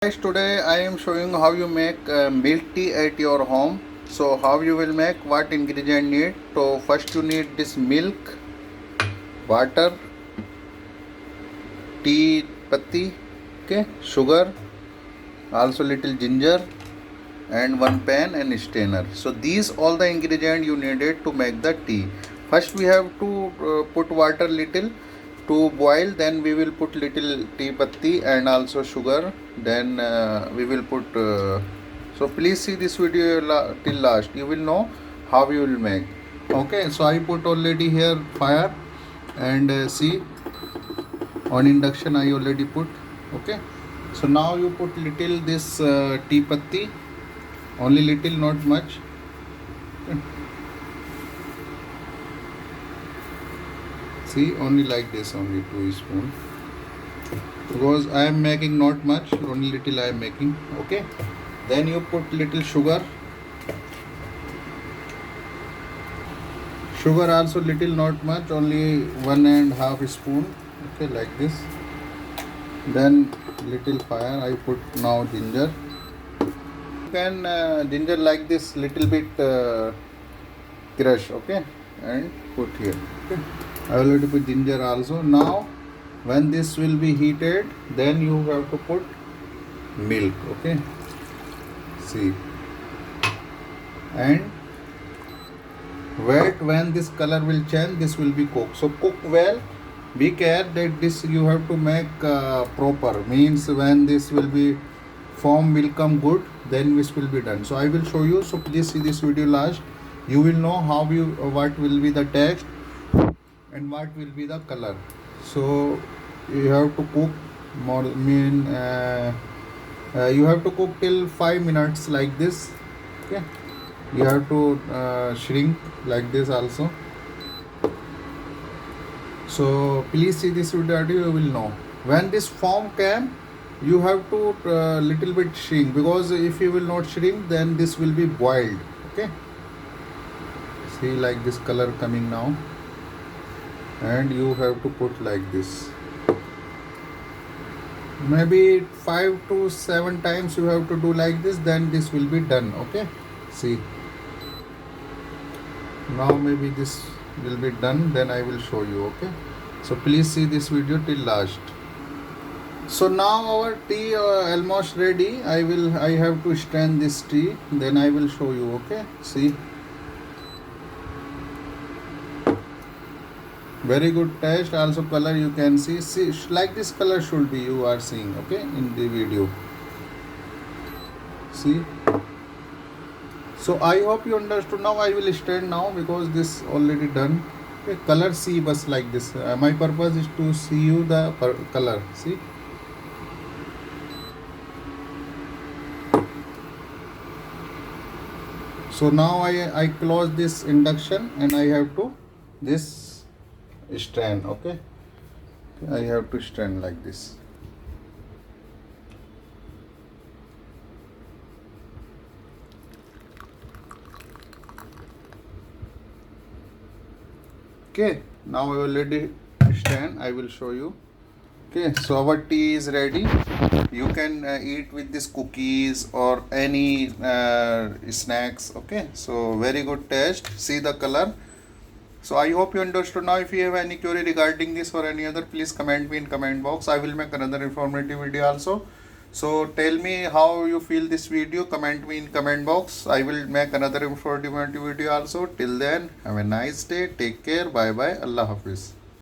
Guys, today I am showing how you make milk tea at your home. So how you will make, what ingredient need. So first you need this milk, water, tea patti, okay, sugar, also little ginger and one pan and strainer. So these all the ingredient you needed to make the tea. First we have to put water little to boil, then we will put little tea patti and also sugar, then we will put so please see this video till last, you will know how you will make. Okay, so I put already here fire and see on induction I already put. Okay, so now you put little this tea patti, only little, not much. Okay. See, only like this, only 2 spoon, because I am making not much, only little I am making. Okay, then you put little sugar also little, not much, only 1.5 spoon. Okay, like this. Then little fire I put now ginger. You can ginger like this, little bit crush. Okay, and put here. Okay, I already put ginger also. Now when this will be heated, then you have to put milk. Okay, see, and wait, when this color will change, this will be cooked. So cook well, be care that this you have to make proper, means when this will be form will come good, then this will be done. So I will show you, so please see this video last, you will know how you what will be the taste and what will be the color. So you have to cook more, you have to cook till 5 minutes like this. Okay, you have to shrink like this also. So please see this video, you will know when this form came, you have to little bit shrink, because if you will not shrink, then this will be boiled. Okay, see, like this color coming now, and you have to put like this, maybe 5 to 7 times you have to do like this, then this will be done. Okay, see, now maybe this will be done, then I will show you. Okay, so please see this video till last. So now our tea almost ready. I have to strain this tea, then I will show you. Okay, see, very good taste, also color you can see like this color should be, you are seeing. Okay, in the video, see. So I hope you understood. Now I will strain now, because this already done. Okay, color see, bus like this, my purpose is to see you the color. See, so now I close this induction and I have to this strain. Okay, I have to strain like this. Okay, now I already stand, I will show you. Okay, so our tea is ready. You can eat with this cookies or any snacks. Okay, so very good taste, see the color. So I hope you understood. Now if you have any query regarding this or any other, please comment me in comment box. I will make another informative video also. So tell me how you feel this video, comment me in comment box. I will make another informative video also. Till then, have a nice day, take care, bye bye, Allah Hafiz.